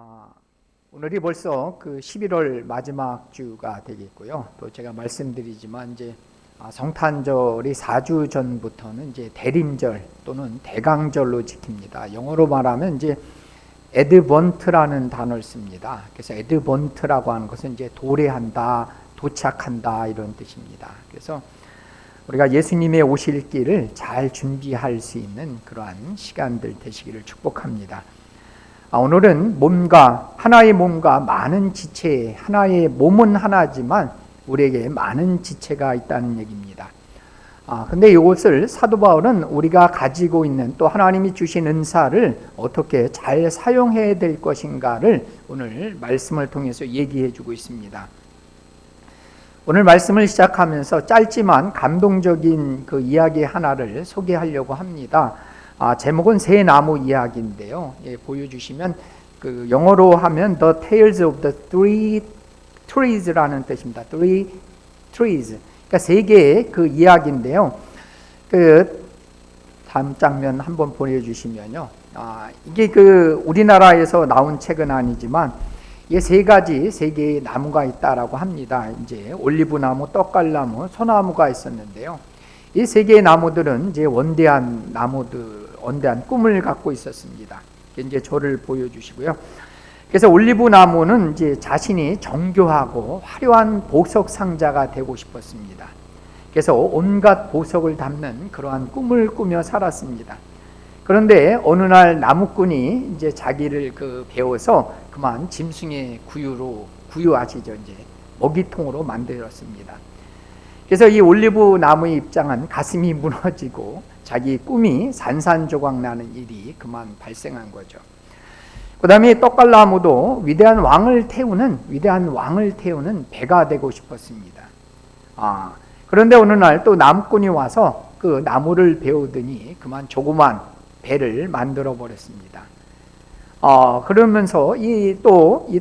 아, 오늘이 벌써 그 11월 마지막 주가 되겠고요. 또 제가 말씀드리지만 이제 성탄절이 4주 전부터는 이제 대림절 또는 대강절로 지킵니다. 영어로 말하면 이제 애드번트라는 단어를 씁니다. 그래서 애드번트라고 하는 것은 이제 도래한다, 도착한다 이런 뜻입니다. 그래서 우리가 예수님의 오실 길을 잘 준비할 수 있는 그러한 시간들 되시기를 축복합니다. 오늘은 하나의 몸과 많은 지체, 하나의 몸은 하나지만 우리에게 많은 지체가 있다는 얘기입니다. 근데 이것을 사도 바울은 우리가 가지고 있는 또 하나님이 주신 은사를 어떻게 잘 사용해야 될 것인가를 오늘 말씀을 통해서 얘기해 주고 있습니다. 오늘 말씀을 시작하면서 짧지만 감동적인 그 이야기 하나를 소개하려고 합니다. 제목은 새 나무 이야기인데요. 보여주시면 그 영어로 하면 The Tales of the Three Trees라는 뜻입니다. Three Trees. 그러니까 세 개의 그 이야기인데요. 그 다음 장면 한번 보여주시면요. 이게 그 우리나라에서 나온 책은 아니지만 이게 세 개의 나무가 있다라고 합니다. 이제 올리브나무, 떡갈나무, 소나무가 있었는데요. 이 세 개의 나무들은 이제 원대한 꿈을 갖고 있었습니다. 이제 저를 보여주시고요. 그래서 올리브 나무는 이제 자신이 정교하고 화려한 보석 상자가 되고 싶었습니다. 그래서 온갖 보석을 담는 그러한 꿈을 꾸며 살았습니다. 그런데 어느 날 나무꾼이 이제 자기를 배워서 그만 짐승의 구유 아시죠? 이제 먹이통으로 만들었습니다. 그래서 이 올리브 나무의 입장은 가슴이 무너지고 자기 꿈이 산산조각 나는 일이 그만 발생한 거죠. 그 다음에 떡갈나무도 위대한 왕을 태우는 배가 되고 싶었습니다. 그런데 어느 날 또 나무꾼이 와서 그 나무를 베우더니 그만 조그만 배를 만들어 버렸습니다. 그러면서 이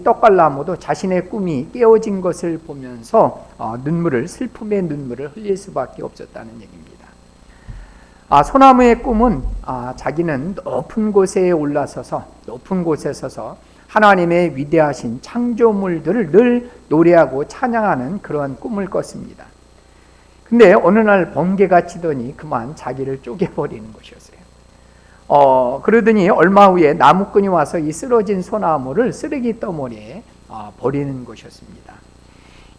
떡갈나무도 자신의 꿈이 깨어진 것을 보면서 슬픔의 눈물을 흘릴 수밖에 없었다는 얘기입니다. 소나무의 꿈은 자기는 높은 곳에 서서 하나님의 위대하신 창조물들을 늘 노래하고 찬양하는 그러한 꿈을 꿨습니다. 근데 어느 날 번개가 치더니 그만 자기를 쪼개버리는 것이었어요. 그러더니 얼마 후에 나무꾼이 와서 이 쓰러진 소나무를 쓰레기 더미에 버리는 것이었습니다.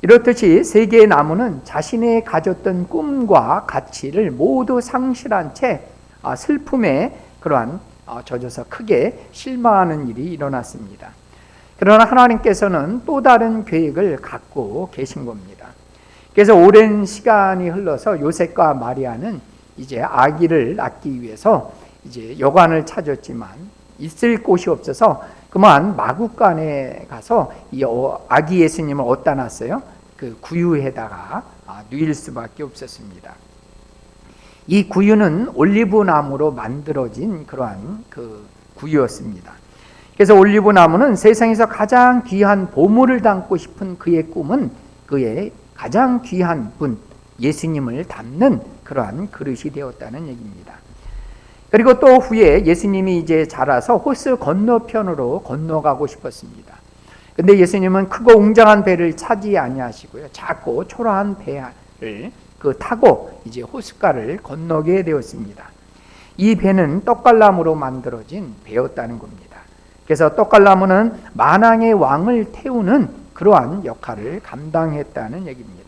이렇듯이 세 개의 나무는 자신의 가졌던 꿈과 가치를 모두 상실한 채 슬픔에 젖어서 크게 실망하는 일이 일어났습니다. 그러나 하나님께서는 또 다른 계획을 갖고 계신 겁니다. 그래서 오랜 시간이 흘러서 요셉과 마리아는 이제 아기를 낳기 위해서 이제 여관을 찾았지만 있을 곳이 없어서 그만 마구간에 가서 이 아기 예수님을 어디다 놨어요? 그 구유에다가 누일 수밖에 없었습니다. 이 구유는 올리브 나무로 만들어진 그러한 그 구유였습니다. 그래서 올리브 나무는 세상에서 가장 귀한 보물을 담고 싶은 그의 꿈은 그의 가장 귀한 분 예수님을 담는 그러한 그릇이 되었다는 얘기입니다. 그리고 또 후에 예수님이 이제 자라서 호수 건너편으로 건너가고 싶었습니다. 근데 예수님은 크고 웅장한 배를 차지 아니하시고요. 작고 초라한 배를 타고 이제 호숫가를 건너게 되었습니다. 이 배는 떡갈나무로 만들어진 배였다는 겁니다. 그래서 떡갈나무는 만왕의 왕을 태우는 그러한 역할을 감당했다는 얘기입니다.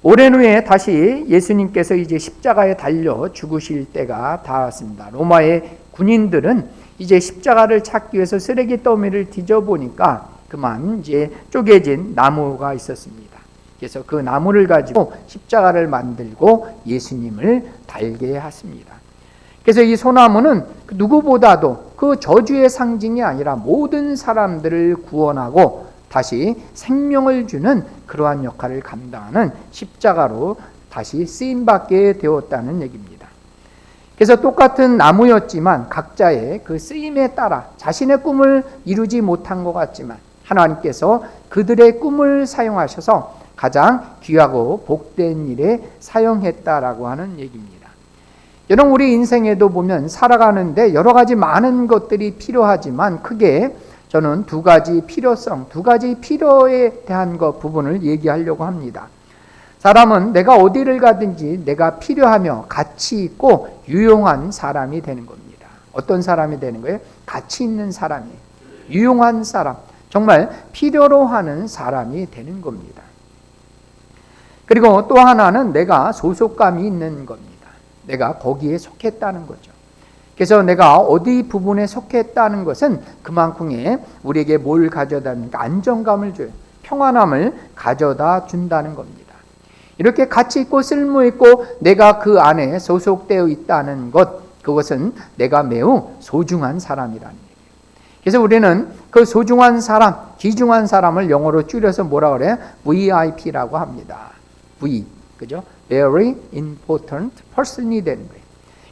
오랜 후에 다시 예수님께서 이제 십자가에 달려 죽으실 때가 닿았습니다. 로마의 군인들은 이제 십자가를 찾기 위해서 쓰레기 더미를 뒤져보니까 그만 이제 쪼개진 나무가 있었습니다. 그래서 그 나무를 가지고 십자가를 만들고 예수님을 달게 했습니다. 그래서 이 소나무는 누구보다도 그 저주의 상징이 아니라 모든 사람들을 구원하고 다시 생명을 주는 그러한 역할을 감당하는 십자가로 다시 쓰임받게 되었다는 얘기입니다. 그래서 똑같은 나무였지만 각자의 그 쓰임에 따라 자신의 꿈을 이루지 못한 것 같지만 하나님께서 그들의 꿈을 사용하셔서 가장 귀하고 복된 일에 사용했다라고 하는 얘기입니다. 여러분, 우리 인생에도 보면 살아가는데 여러 가지 많은 것들이 필요하지만 크게 저는 두 가지 필요성, 두 가지 필요에 대한 부분을 얘기하려고 합니다. 사람은 내가 어디를 가든지 내가 필요하며 가치 있고 유용한 사람이 되는 겁니다. 어떤 사람이 되는 거예요? 가치 있는 사람이, 유용한 사람, 정말 필요로 하는 사람이 되는 겁니다. 그리고 또 하나는 내가 소속감이 있는 겁니다. 내가 거기에 속했다는 거죠. 그래서 내가 어디 부분에 속했다는 것은 그만큼의 우리에게 뭘 가져다 줍니까? 안정감을 줘요. 평안함을 가져다 준다는 겁니다. 이렇게 가치 있고 쓸모 있고 내가 그 안에 소속되어 있다는 것, 그것은 내가 매우 소중한 사람이라는 얘기예요. 그래서 우리는 그 소중한 사람, 귀중한 사람을 영어로 줄여서 뭐라 그래요? VIP라고 합니다. V, 그죠? Very important person이 되는 거예요.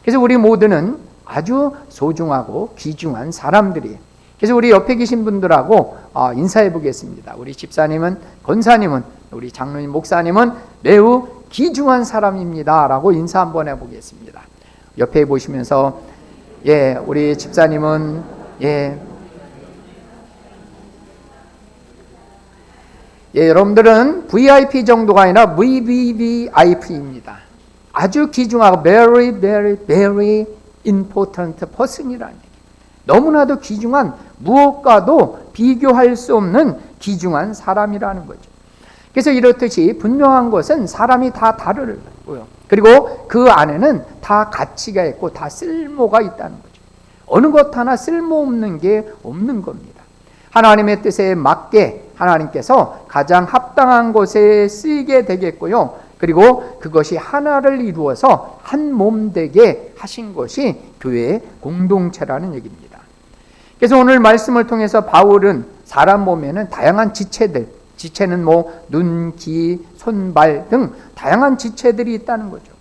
그래서 우리 모두는 아주 소중하고 귀중한 사람들이에요. 그래서 우리 옆에 계신 분들하고 인사해 보겠습니다. 우리 집사님은, 권사님은, 우리 장로님, 목사님은 매우 귀중한 사람입니다 라고 인사 한번 해보겠습니다. 옆에 보시면서 우리 집사님은 여러분들은 VIP 정도가 아니라 VVVIP입니다. 아주 귀중하고 very very very important person이라는 얘기예요. 너무나도 귀중한, 무엇과도 비교할 수 없는 귀중한 사람이라는 거죠. 그래서 이렇듯이 분명한 것은 사람이 다 다르고요. 그리고 그 안에는 다 가치가 있고 다 쓸모가 있다는 거죠. 어느 것 하나 쓸모없는 게 없는 겁니다. 하나님의 뜻에 맞게 하나님께서 가장 합당한 곳에 쓰이게 되겠고요. 그리고 그것이 하나를 이루어서 한 몸 되게 하신 것이 교회의 공동체라는 얘기입니다. 그래서 오늘 말씀을 통해서 바울은 사람 몸에는 다양한 지체들, 지체는 눈, 귀, 손, 발 등 다양한 지체들이 있다는 거죠.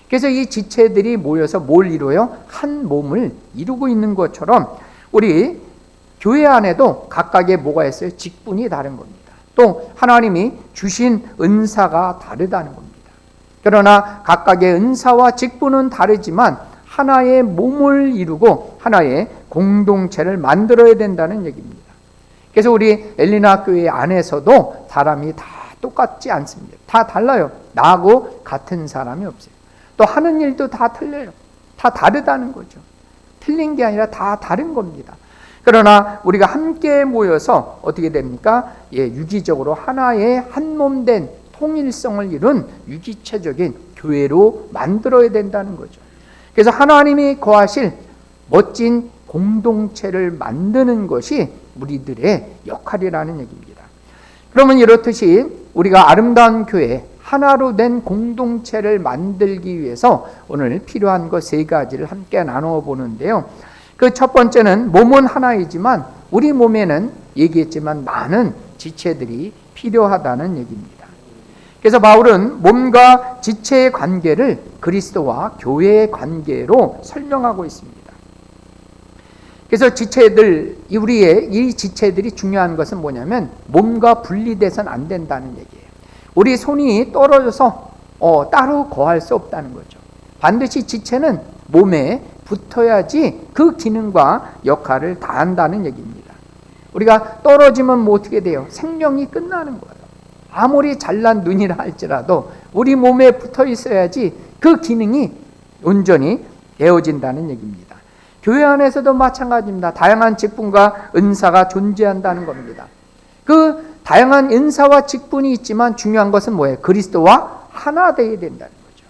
그래서 이 지체들이 모여서 뭘 이루어요? 한 몸을 이루고 있는 것처럼 우리 교회 안에도 각각의 뭐가 있어요? 직분이 다른 겁니다. 또 하나님이 주신 은사가 다르다는 겁니다. 그러나 각각의 은사와 직분은 다르지만 하나의 몸을 이루고 하나의 공동체를 만들어야 된다는 얘기입니다. 그래서 우리 엘리나 교회 안에서도 사람이 다 똑같지 않습니다. 다 달라요. 나하고 같은 사람이 없어요. 또 하는 일도 다 틀려요. 다 다르다는 거죠. 틀린 게 아니라 다 다른 겁니다. 그러나 우리가 함께 모여서 어떻게 됩니까? 유기적으로 하나의 한 몸 된 통일성을 이룬 유기체적인 교회로 만들어야 된다는 거죠. 그래서 하나님이 거하실 멋진 공동체를 만드는 것이 우리들의 역할이라는 얘기입니다. 그러면 이렇듯이 우리가 아름다운 교회, 하나로 된 공동체를 만들기 위해서 오늘 필요한 것 세 가지를 함께 나누어 보는데요. 그 첫 번째는 몸은 하나이지만 우리 몸에는 얘기했지만 많은 지체들이 필요하다는 얘기입니다. 그래서 바울은 몸과 지체의 관계를 그리스도와 교회의 관계로 설명하고 있습니다. 그래서 지체들, 우리의 이 지체들이 중요한 것은 뭐냐면 몸과 분리돼서는 안 된다는 얘기예요. 우리 손이 떨어져서 따로 거할 수 없다는 거죠. 반드시 지체는 몸에 붙어야지 그 기능과 역할을 다한다는 얘기입니다. 우리가 떨어지면 어떻게 돼요? 생명이 끝나는 거예요. 아무리 잘난 눈이라 할지라도 우리 몸에 붙어 있어야지 그 기능이 온전히 되어진다는 얘기입니다. 교회 안에서도 마찬가지입니다. 다양한 직분과 은사가 존재한다는 겁니다. 그 다양한 은사와 직분이 있지만 중요한 것은 뭐예요? 그리스도와 하나 되어야 된다는 거죠.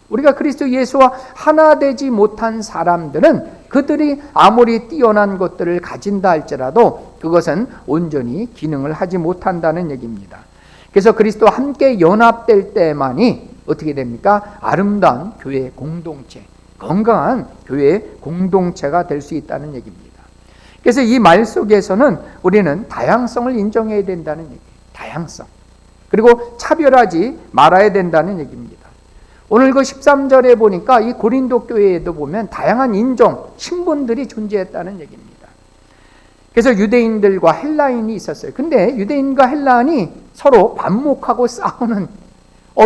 우리가 그리스도 예수와 하나 되지 못한 사람들은 그들이 아무리 뛰어난 것들을 가진다 할지라도 그것은 온전히 기능을 하지 못한다는 얘기입니다. 그래서 그리스도와 함께 연합될 때만이 어떻게 됩니까? 아름다운 교회 공동체, 건강한 교회 공동체가 될 수 있다는 얘기입니다. 그래서 이 말 속에서는 우리는 다양성을 인정해야 된다는 얘기예요. 다양성. 그리고 차별하지 말아야 된다는 얘기입니다. 오늘 그 13절에 보니까 이 고린도 교회에도 보면 다양한 인종, 신분들이 존재했다는 얘기입니다. 그래서 유대인들과 헬라인이 있었어요. 근데 유대인과 헬라인이 서로 반목하고 싸우는,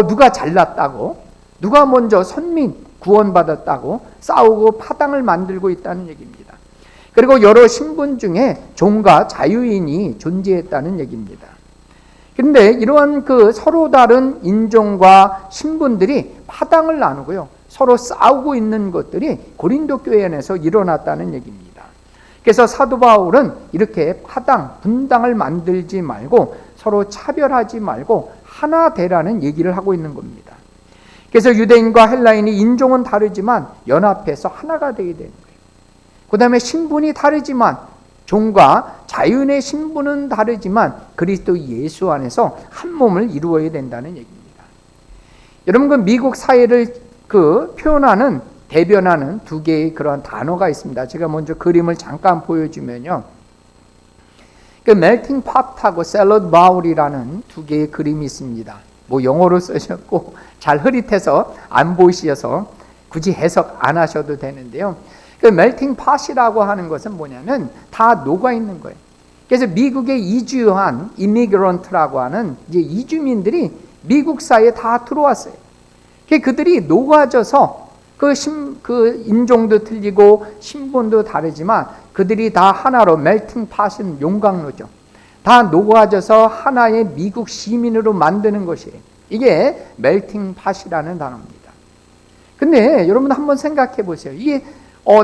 누가 잘났다고, 누가 먼저 선민 구원받았다고 싸우고 파당을 만들고 있다는 얘기입니다. 그리고 여러 신분 중에 종과 자유인이 존재했다는 얘기입니다. 그런데 이러한 그 서로 다른 인종과 신분들이 파당을 나누고요, 서로 싸우고 있는 것들이 고린도 교회 안에서 일어났다는 얘기입니다. 그래서 사도 바울은 이렇게 파당, 분당을 만들지 말고 서로 차별하지 말고 하나 되라는 얘기를 하고 있는 겁니다. 그래서 유대인과 헬라인이 인종은 다르지만 연합해서 하나가 되게 되는 거예요. 그 다음에 신분이 다르지만, 종과 자유인의 신분은 다르지만 그리스도 예수 안에서 한 몸을 이루어야 된다는 얘기입니다. 여러분, 그 미국 사회를 표현하는, 대변하는 두 개의 그런 단어가 있습니다. 제가 먼저 그림을 잠깐 보여주면요, 그 멜팅 팟하고 샐러드 바울이라는 두 개의 그림이 있습니다. 뭐 영어로 쓰셨고 잘 흐릿해서 안 보이셔서 굳이 해석 안 하셔도 되는데요, 그 멜팅 팟이라고 하는 것은 뭐냐면 다 녹아 있는 거예요. 그래서 미국에 이주한 이미그런트라고 하는 이제 이주민들이 미국 사회에 다 들어왔어요. 그들이 녹아져서 그 인종도 틀리고 신분도 다르지만 그들이 다 하나로, 멜팅 팟은 용광로죠. 다 녹아져서 하나의 미국 시민으로 만드는 것이에요. 이게 멜팅 팟이라는 단어입니다. 근데 여러분 한번 생각해 보세요. 이게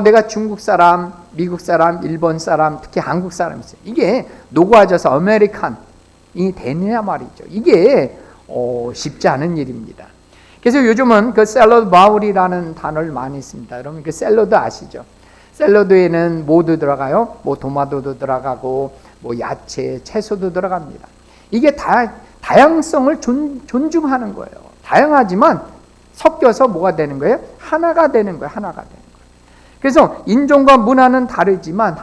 내가 중국 사람, 미국 사람, 일본 사람, 특히 한국 사람이 있어요. 이게 녹아져서 아메리칸이 되느냐 말이죠. 이게 쉽지 않은 일입니다. 그래서 요즘은 그 샐러드 바울이라는 단어를 많이 씁니다. 여러분 그 샐러드 아시죠? 샐러드에는 뭐도 들어가요? 뭐 토마토도 들어가고 뭐 야채, 채소도 들어갑니다. 이게 다양성을 존중하는 거예요. 다양하지만 섞여서 뭐가 되는 거예요? 하나가 되는 거예요. 하나가 되는 거예요. 그래서 인종과 문화는 다르지만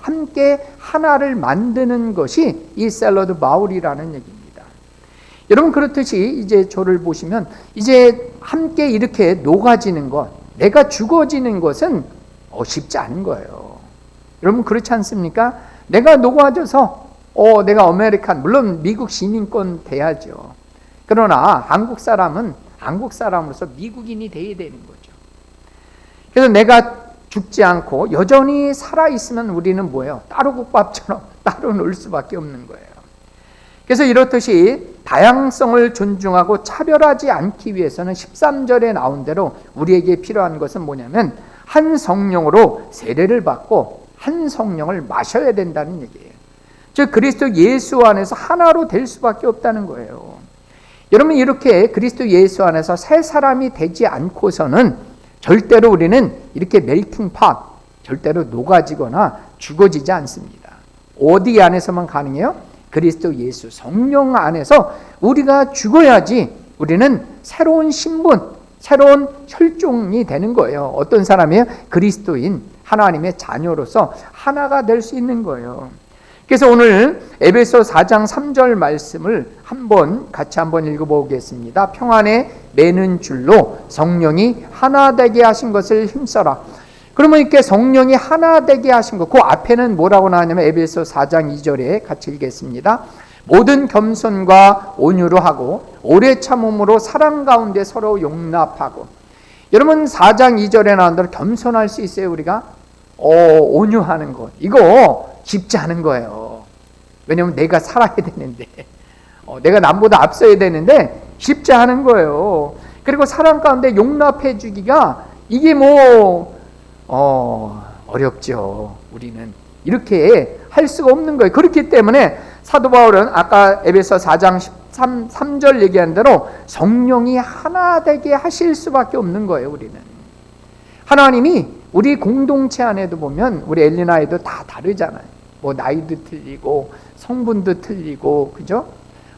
함께 하나를 만드는 것이 이 샐러드 바울이라는 얘기입니다. 여러분, 그렇듯이 이제 저를 보시면 이제 함께 이렇게 녹아지는 것, 내가 죽어지는 것은 쉽지 않은 거예요. 여러분 그렇지 않습니까? 내가 녹아져서 내가 아메리칸, 물론 미국 시민권 돼야죠. 그러나 한국 사람은 한국 사람으로서 미국인이 돼야 되는 거죠. 그래서 내가 죽지 않고 여전히 살아있으면 우리는 뭐예요? 따로국밥처럼 따로 놀 수밖에 없는 거예요. 그래서 이렇듯이 다양성을 존중하고 차별하지 않기 위해서는 13절에 나온 대로 우리에게 필요한 것은 뭐냐면 한 성령으로 세례를 받고 한 성령을 마셔야 된다는 얘기예요. 즉 그리스도 예수 안에서 하나로 될 수밖에 없다는 거예요. 여러분, 이렇게 그리스도 예수 안에서 새 사람이 되지 않고서는 절대로 우리는 이렇게 멜팅 팟, 절대로 녹아지거나 죽어지지 않습니다. 어디 안에서만 가능해요? 그리스도 예수 성령 안에서 우리가 죽어야지 우리는 새로운 신분, 새로운 혈종이 되는 거예요. 어떤 사람이에요? 그리스도인, 하나님의 자녀로서 하나가 될 수 있는 거예요. 그래서 오늘 에베소 4장 3절 말씀을 같이 한번 읽어보겠습니다. 평안에 매는 줄로 성령이 하나 되게 하신 것을 힘써라. 그러면 이렇게 성령이 하나 되게 하신 것, 그 앞에는 뭐라고 나왔냐면 에베소 4장 2절에 같이 읽겠습니다. 모든 겸손과 온유로 하고 오래 참음으로 사랑 가운데 서로 용납하고. 여러분 4장 2절에 나온 대로 겸손할 수 있어요, 우리가? 온유하는 것, 이거 쉽지 않은 거예요. 왜냐하면 내가 살아야 되는데, 내가 남보다 앞서야 되는데 쉽지 않은 거예요. 그리고 사랑 가운데 용납해 주기가 이게 어렵죠. 우리는 이렇게 할 수가 없는 거예요. 그렇기 때문에 사도 바울은 아까 에베소 4장 3절 얘기한 대로 성령이 하나 되게 하실 수밖에 없는 거예요. 우리는 하나님이 우리 공동체 안에도 보면 우리 엘리나에도 다 다르잖아요. 뭐 나이도 틀리고 성분도 틀리고, 그죠?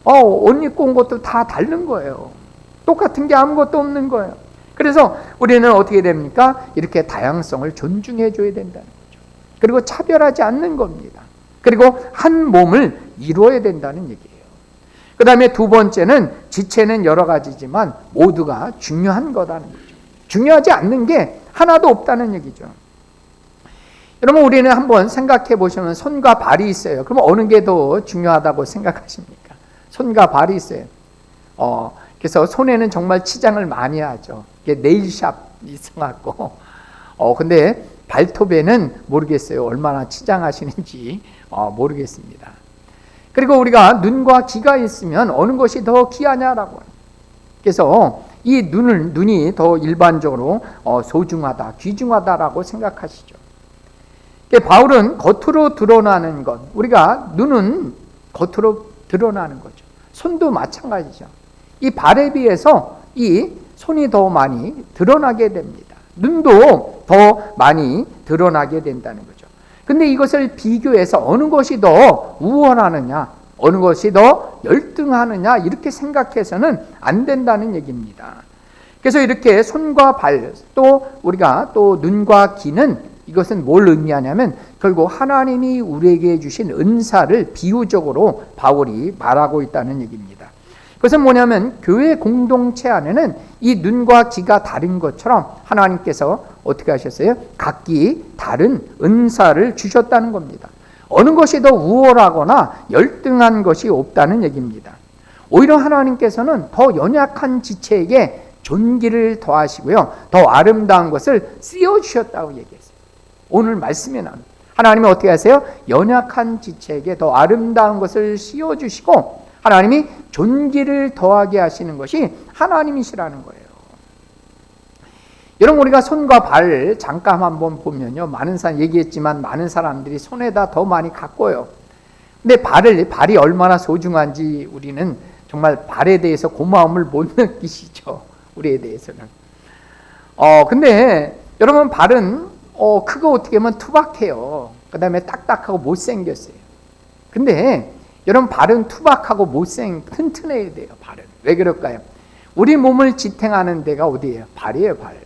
옷 입고 온 것도 다 다른 거예요. 똑같은 게 아무것도 없는 거예요. 그래서 우리는 어떻게 됩니까? 이렇게 다양성을 존중해 줘야 된다는 거죠. 그리고 차별하지 않는 겁니다. 그리고 한 몸을 이루어야 된다는 얘기예요. 그 다음에 두 번째는 지체는 여러 가지지만 모두가 중요한 거다는 거죠. 중요하지 않는 게 하나도 없다는 얘기죠. 여러분, 우리는 한번 생각해 보시면 손과 발이 있어요. 그럼 어느 게 더 중요하다고 생각하십니까? 손과 발이 있어요. 그래서 손에는 정말 치장을 많이 하죠. 이게 네일샵이 있어갖고. 근데 발톱에는 모르겠어요. 얼마나 치장하시는지 모르겠습니다. 그리고 우리가 눈과 귀가 있으면 어느 것이 더 귀하냐라고. 그래서 이 눈이 더 일반적으로 소중하다, 귀중하다라고 생각하시죠. 바울은 겉으로 드러나는 것, 우리가 눈은 겉으로 드러나는 거죠. 손도 마찬가지죠. 이 발에 비해서 이 손이 더 많이 드러나게 됩니다. 눈도 더 많이 드러나게 된다는 거죠. 근데 이것을 비교해서 어느 것이 더 우월하느냐, 어느 것이 더 열등하느냐 이렇게 생각해서는 안 된다는 얘기입니다. 그래서 이렇게 손과 발, 또 우리가 또 눈과 귀는 이것은 뭘 의미하냐면 결국 하나님이 우리에게 주신 은사를 비유적으로 바울이 말하고 있다는 얘기입니다. 그것은 뭐냐면 교회 공동체 안에는 이 눈과 귀가 다른 것처럼 하나님께서 어떻게 하셨어요? 각기 다른 은사를 주셨다는 겁니다. 어느 것이 더 우월하거나 열등한 것이 없다는 얘기입니다. 오히려 하나님께서는 더 연약한 지체에게 존귀를 더하시고요, 더 아름다운 것을 씌워주셨다고 얘기했어요. 오늘 말씀에 나옵니다. 하나님이 어떻게 하세요? 연약한 지체에게 더 아름다운 것을 씌워주시고 하나님이 존귀를 더하게 하시는 것이 하나님이시라는 거예요. 여러분, 우리가 손과 발 잠깐 한번 보면요, 많은 사람 얘기했지만 많은 사람들이 손에다 더 많이 갖고요. 근데 발이 얼마나 소중한지 우리는 정말 발에 대해서 고마움을 못 느끼시죠. 우리에 대해서는. 근데 여러분, 발은 크고 어떻게 보면 투박해요. 그 다음에 딱딱하고 못생겼어요. 근데 여러분, 발은 투박하고 튼튼해야 돼요. 발은. 왜 그럴까요? 우리 몸을 지탱하는 데가 어디예요? 발이에요, 발.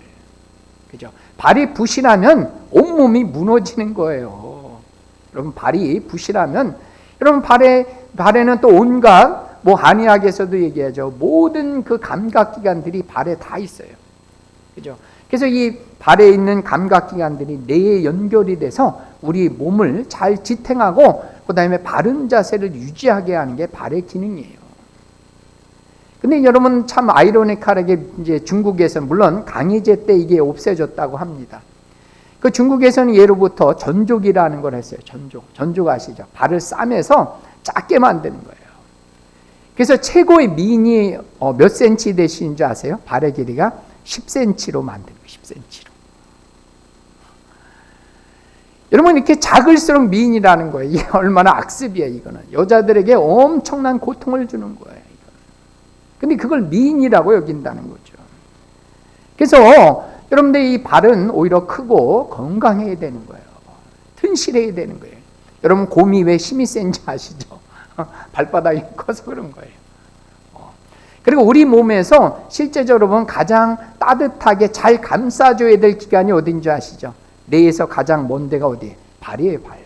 그죠? 발이 부실하면 온몸이 무너지는 거예요. 여러분, 발이 부실하면, 여러분, 발에는 또 온갖, 한의학에서도 얘기하죠. 모든 그 감각기관들이 발에 다 있어요. 그죠? 그래서 이 발에 있는 감각기관들이 뇌에 연결이 돼서 우리 몸을 잘 지탱하고 그 다음에 바른 자세를 유지하게 하는 게 발의 기능이에요. 근데 여러분, 참 아이러니컬하게 이제 중국에서 물론 강희제 때 이게 없애졌다고 합니다. 그 중국에서는 예로부터 전족이라는 걸 했어요. 전족 아시죠? 발을 싸매서 작게 만드는 거예요. 그래서 최고의 미인이 몇 센치 되시는 줄 아세요? 발의 길이가 10cm로 만든 거예요. 10cm로. 여러분, 이렇게 작을수록 미인이라는 거예요. 이게 얼마나 악습이에요, 이거는. 여자들에게 엄청난 고통을 주는 거예요, 이거는. 근데 그걸 미인이라고 여긴다는 거죠. 그래서 여러분들, 이 발은 오히려 크고 건강해야 되는 거예요. 튼실해야 되는 거예요. 여러분, 곰이 왜 힘이 센지 아시죠? 발바닥이 커서 그런 거예요. 그리고 우리 몸에서 실제적으로 보면 가장 따뜻하게 잘 감싸줘야 될 기관이 어딘지 아시죠? 뇌에서 가장 먼 데가 어디예요? 발이에요, 발.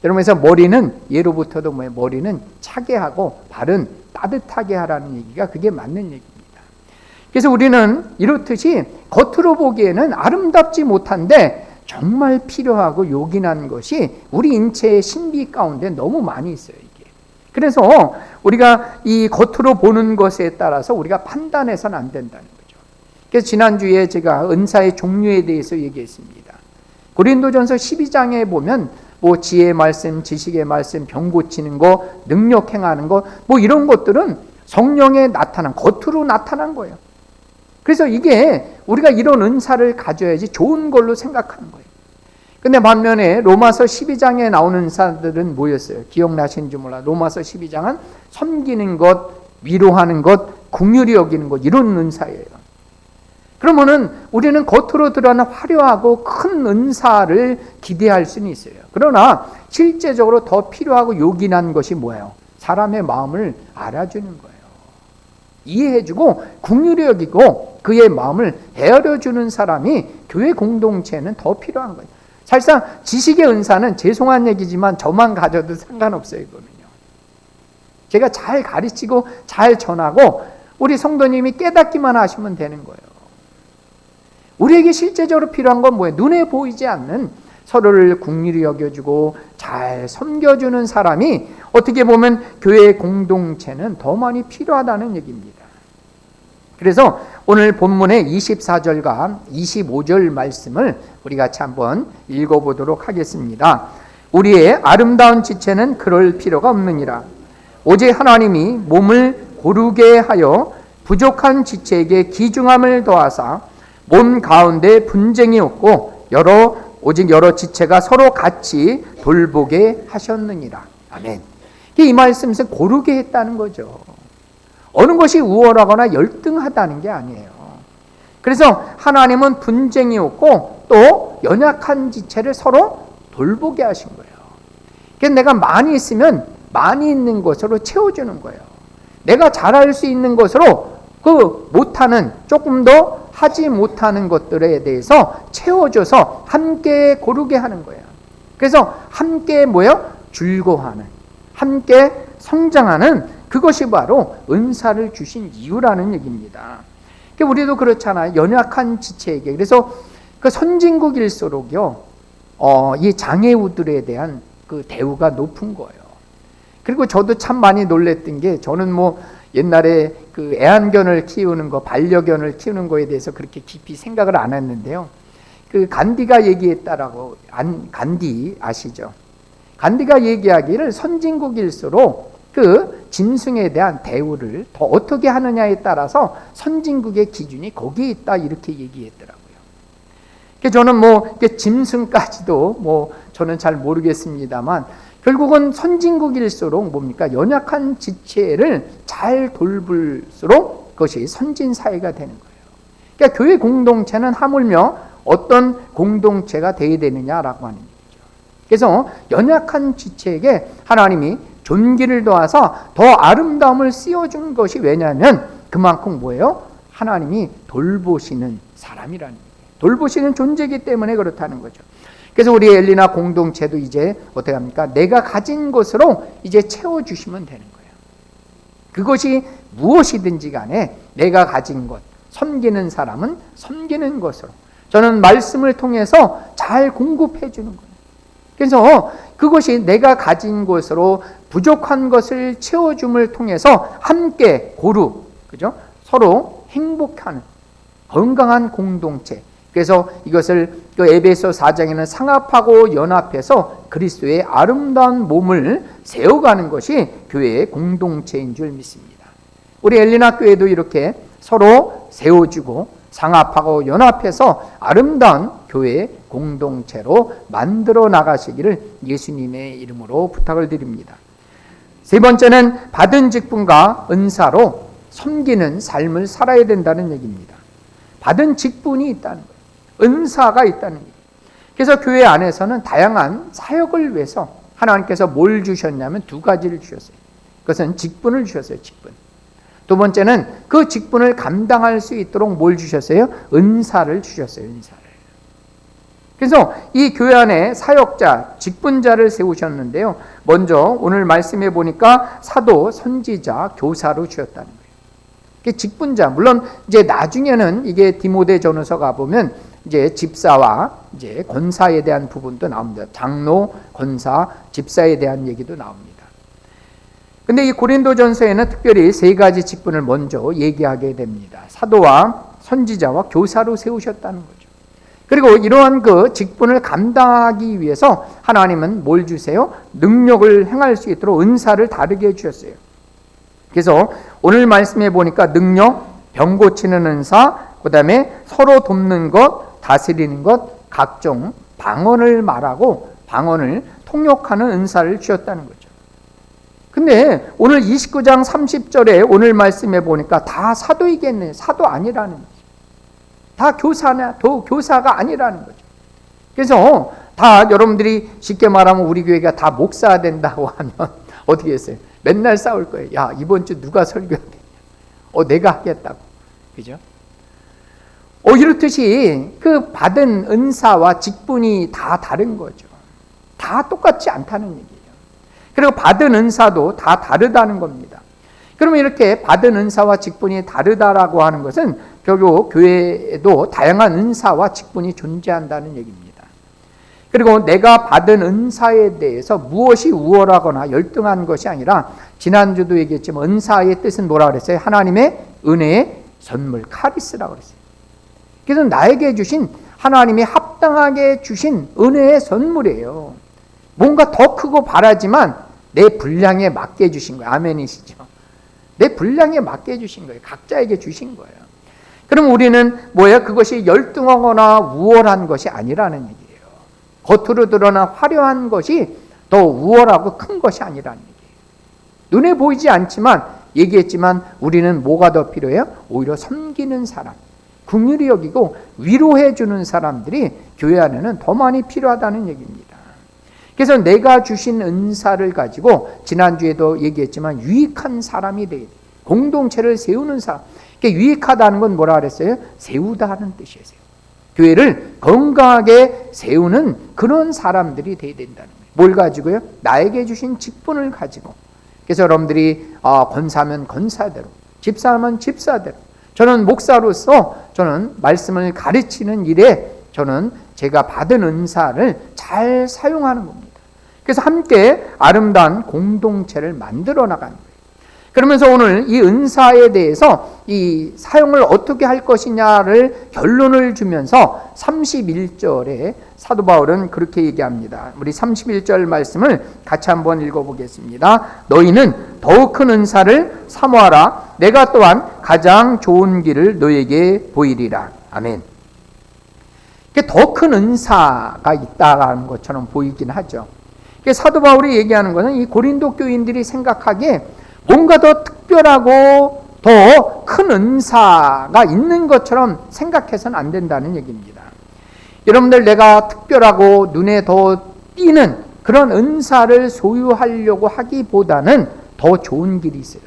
여러분, 그래서 머리는 예로부터도 머리는 차게 하고 발은 따뜻하게 하라는 얘기가 그게 맞는 얘기입니다. 그래서 우리는 이렇듯이 겉으로 보기에는 아름답지 못한데 정말 필요하고 요긴한 것이 우리 인체의 신비 가운데 너무 많이 있어요, 이게. 그래서 우리가 이 겉으로 보는 것에 따라서 우리가 판단해서는 안 된다는 거죠. 그래서 지난주에 제가 은사의 종류에 대해서 얘기했습니다. 고린도전서 12장에 보면 지혜의 말씀, 지식의 말씀, 병 고치는 거, 능력 행하는 거, 이런 것들은 성령에 나타난, 겉으로 나타난 거예요. 그래서 이게 우리가 이런 은사를 가져야지 좋은 걸로 생각하는 거예요. 근데 반면에 로마서 12장에 나오는 은사들은 뭐였어요? 기억나시는지 몰라. 로마서 12장은 섬기는 것, 위로하는 것, 긍휼히 여기는 것, 이런 은사예요. 그러면은 우리는 겉으로 드러나는 화려하고 큰 은사를 기대할 수는 있어요. 그러나 실제적으로 더 필요하고 요긴한 것이 뭐예요? 사람의 마음을 알아주는 거예요. 이해해주고 긍휼히 여기고 그의 마음을 헤아려주는 사람이 교회 공동체는 더 필요한 거예요. 사실상 지식의 은사는 죄송한 얘기지만 저만 가져도 상관없어요, 이거는요. 제가 잘 가르치고 잘 전하고 우리 성도님이 깨닫기만 하시면 되는 거예요. 우리에게 실제적으로 필요한 건 뭐예요? 눈에 보이지 않는 서로를 긍휼히 여겨주고 잘 섬겨주는 사람이 어떻게 보면 교회 공동체는 더 많이 필요하다는 얘기입니다. 그래서 오늘 본문의 24절과 25절 말씀을 우리 같이 한번 읽어보도록 하겠습니다. 우리의 아름다운 지체는 그럴 필요가 없느니라. 오직 하나님이 몸을 고르게 하여 부족한 지체에게 귀중함을 더하사 몸 가운데 분쟁이 없고 오직 여러 지체가 서로 같이 돌보게 하셨느니라. 아멘. 이 말씀에서 고르게 했다는 거죠. 어느 것이 우월하거나 열등하다는 게 아니에요. 그래서 하나님은 분쟁이 없고 또 연약한 지체를 서로 돌보게 하신 거예요. 그래서 내가 많이 있으면 많이 있는 것으로 채워주는 거예요. 내가 잘할 수 있는 것으로 못하는, 조금 더 하지 못하는 것들에 대해서 채워줘서 함께 고르게 하는 거예요. 그래서 함께 즐거워하는, 함께 성장하는 그것이 바로 은사를 주신 이유라는 얘기입니다. 우리도 그렇잖아요. 연약한 지체에게. 그래서 그 선진국일수록요, 이 장애우들에 대한 그 대우가 높은 거예요. 그리고 저도 참 많이 놀랬던 게, 저는 옛날에 그 애완견을 키우는 거, 반려견을 키우는 거에 대해서 그렇게 깊이 생각을 안 했는데요. 그 간디가 얘기했다라고, 간디 아시죠? 간디가 얘기하기를 선진국일수록 그 짐승에 대한 대우를 더 어떻게 하느냐에 따라서 선진국의 기준이 거기에 있다, 이렇게 얘기했더라고요. 저는 짐승까지도 저는 잘 모르겠습니다만, 결국은 선진국일수록 연약한 지체를 잘 돌볼수록 그것이 선진사회가 되는 거예요. 교회 공동체는 하물며 어떤 공동체가 되어야 되느냐라고 하는 얘기죠. 그래서 연약한 지체에게 하나님이 존귀를 더하사 더 아름다움을 씌워준 것이 왜냐하면 그만큼 하나님이 돌보시는 사람이라는 얘기예요. 돌보시는 존재이기 때문에 그렇다는 거죠. 그래서 우리 엘리나 공동체도 이제 어떻게 합니까? 내가 가진 것으로 이제 채워주시면 되는 거예요. 그것이 무엇이든지 간에 내가 가진 것, 섬기는 사람은 섬기는 것으로, 저는 말씀을 통해서 잘 공급해 주는 거예요. 그래서 그것이 내가 가진 것으로 부족한 것을 채워줌을 통해서 함께 그죠? 서로 행복하는 건강한 공동체. 그래서 이것을 에베소 4장에는 상합하고 연합해서 그리스도의 아름다운 몸을 세워가는 것이 교회의 공동체인 줄 믿습니다. 우리 엘리나 교회도 이렇게 서로 세워주고 상합하고 연합해서 아름다운 교회 공동체로 만들어 나가시기를 예수님의 이름으로 부탁을 드립니다. 세 번째는 받은 직분과 은사로 섬기는 삶을 살아야 된다는 얘기입니다. 받은 직분이 있다는 거예요. 은사가 있다는 얘기예요. 그래서 교회 안에서는 다양한 사역을 위해서 하나님께서 뭘 주셨냐면 두 가지를 주셨어요. 그것은 직분을 주셨어요. 직분. 두 번째는 그 직분을 감당할 수 있도록 뭘 주셨어요? 은사를 주셨어요. 은사를. 그래서 이 교회 안에 사역자, 직분자를 세우셨는데요. 먼저 오늘 말씀해 보니까 사도, 선지자, 교사로 주셨다는 거예요. 직분자, 물론 이제 나중에는 이게 디모데 전후서 가보면 이제 집사와 이제 권사에 대한 부분도 나옵니다. 장로, 권사, 집사에 대한 얘기도 나옵니다. 근데 이 고린도전서에는 특별히 세 가지 직분을 먼저 얘기하게 됩니다. 사도와 선지자와 교사로 세우셨다는 거죠. 그리고 이러한 그 직분을 감당하기 위해서 하나님은 뭘 주세요? 능력을 행할 수 있도록 은사를 다르게 주셨어요. 그래서 오늘 말씀해 보니까 능력, 병 고치는 은사, 그 다음에 서로 돕는 것, 다스리는 것, 각종 방언을 말하고 방언을 통역하는 은사를 주셨다는 거죠. 근데 오늘 29장 30절에 오늘 말씀해 보니까 다 사도이겠네. 사도 아니라는 거죠. 다 교사가 아니라는 거죠. 그래서 다 여러분들이 쉽게 말하면 우리 교회가 다 목사가 된다고 하면 어떻게 했어요? 맨날 싸울 거예요. 야, 이번 주 누가 설교하겠냐? 내가 하겠다고. 그죠? 이렇듯이 그 받은 은사와 직분이 다 다른 거죠. 다 똑같지 않다는 얘기예요. 그리고 받은 은사도 다 다르다는 겁니다. 그러면 이렇게 받은 은사와 직분이 다르다라고 하는 것은 결국 교회에도 다양한 은사와 직분이 존재한다는 얘기입니다. 그리고 내가 받은 은사에 대해서 무엇이 우월하거나 열등한 것이 아니라 지난주도 얘기했지만 은사의 뜻은 뭐라 그랬어요? 하나님의 은혜의 선물, 카리스라고 그랬어요. 그래서 나에게 주신, 하나님이 합당하게 주신 은혜의 선물이에요. 뭔가 더 크고 바라지만 내 분량에 맞게 주신 거예요. 아멘이시죠? 내 분량에 맞게 주신 거예요. 각자에게 주신 거예요. 그럼 우리는 뭐예요? 그것이 열등하거나 우월한 것이 아니라는 얘기예요. 겉으로 드러나 화려한 것이 더 우월하고 큰 것이 아니라는 얘기예요. 눈에 보이지 않지만, 얘기했지만 우리는 뭐가 더 필요해요? 오히려 섬기는 사람, 긍휼히 여기고 위로해 주는 사람들이 교회 안에는 더 많이 필요하다는 얘기입니다. 그래서 내가 주신 은사를 가지고 지난주에도 얘기했지만 유익한 사람이 돼야 돼요. 공동체를 세우는 사람. 유익하다는 건 뭐라 그랬어요? 세우다는 뜻이에요. 교회를 건강하게 세우는 그런 사람들이 돼야 된다는 거예요. 뭘 가지고요? 나에게 주신 직분을 가지고. 그래서 여러분들이 권사면 권사대로, 집사하면 집사대로, 저는 목사로서 저는 말씀을 가르치는 일에 저는 제가 받은 은사를 잘 사용하는 겁니다. 그래서 함께 아름다운 공동체를 만들어 나가는 거예요. 그러면서 오늘 이 은사에 대해서 이 사용을 어떻게 할 것이냐를 결론을 주면서 31절에 사도 바울은 그렇게 얘기합니다. 우리 31절 말씀을 같이 한번 읽어보겠습니다. 너희는 더욱 큰 은사를 사모하라. 내가 또한 가장 좋은 길을 너에게 보이리라. 아멘. 더 큰 은사가 있다는 것처럼 보이긴 하죠. 사도 바울이 얘기하는 것은 이 고린도 교인들이 생각하기에 뭔가 더 특별하고 더 큰 은사가 있는 것처럼 생각해서는 안 된다는 얘기입니다. 여러분들, 내가 특별하고 눈에 더 띄는 그런 은사를 소유하려고 하기보다는 더 좋은 길이 있어요.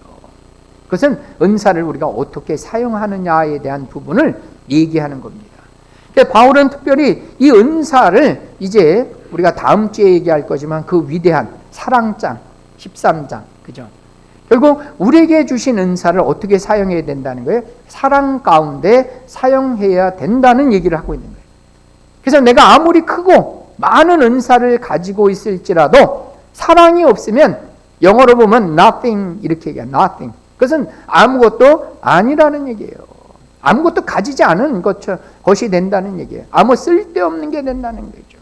그것은 은사를 우리가 어떻게 사용하느냐에 대한 부분을 얘기하는 겁니다. 바울은 특별히 이 은사를 이제 우리가 다음 주에 얘기할 거지만 그 위대한 사랑장 13장, 그죠? 결국 우리에게 주신 은사를 어떻게 사용해야 된다는 거예요? 사랑 가운데 사용해야 된다는 얘기를 하고 있는 거예요. 그래서 내가 아무리 크고 많은 은사를 가지고 있을지라도 사랑이 없으면, 영어로 보면 nothing 이렇게 얘기해요. nothing. 그것은 아무것도 아니라는 얘기예요. 아무것도 가지지 않은 것이 된다는 얘기예요. 아무 쓸데없는 게 된다는 거죠.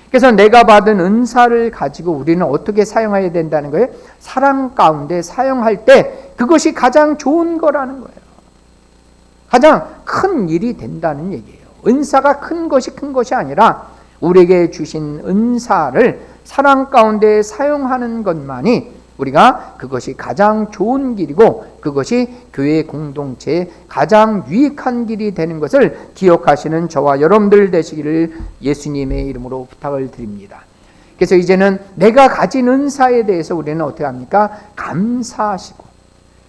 그래서 내가 받은 은사를 가지고 우리는 어떻게 사용해야 된다는 거예요? 사랑 가운데 사용할 때 그것이 가장 좋은 거라는 거예요. 가장 큰 일이 된다는 얘기예요. 은사가 큰 것이 아니라 우리에게 주신 은사를 사랑 가운데 사용하는 것만이 우리가 그것이 가장 좋은 길이고 그것이 교회 공동체의 가장 유익한 길이 되는 것을 기억하시는 저와 여러분들 되시기를 예수님의 이름으로 부탁을 드립니다. 그래서 이제는 내가 가진 은사에 대해서 우리는 어떻게 합니까? 감사하시고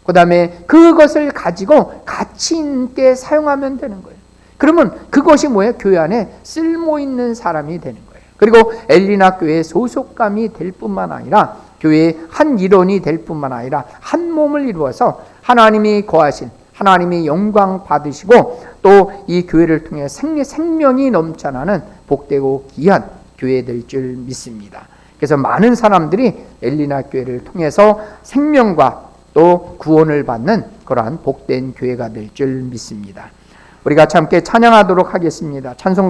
그 다음에 그것을 가지고 가치 있게 사용하면 되는 거예요. 그러면 그것이 뭐예요? 교회 안에 쓸모있는 사람이 되는 거예요. 그리고 엘리나 교회의 소속감이 될 뿐만 아니라 교회의 한 일원이 될 뿐만 아니라 한 몸을 이루어서 하나님이 거하신, 하나님이 영광 받으시고 또 이 교회를 통해 생명이 넘쳐나는 복되고 귀한 교회 될 줄 믿습니다. 그래서 많은 사람들이 엘리나 교회를 통해서 생명과 또 구원을 받는 그러한 복된 교회가 될 줄 믿습니다. 우리 같이 함께 찬양하도록 하겠습니다. 찬송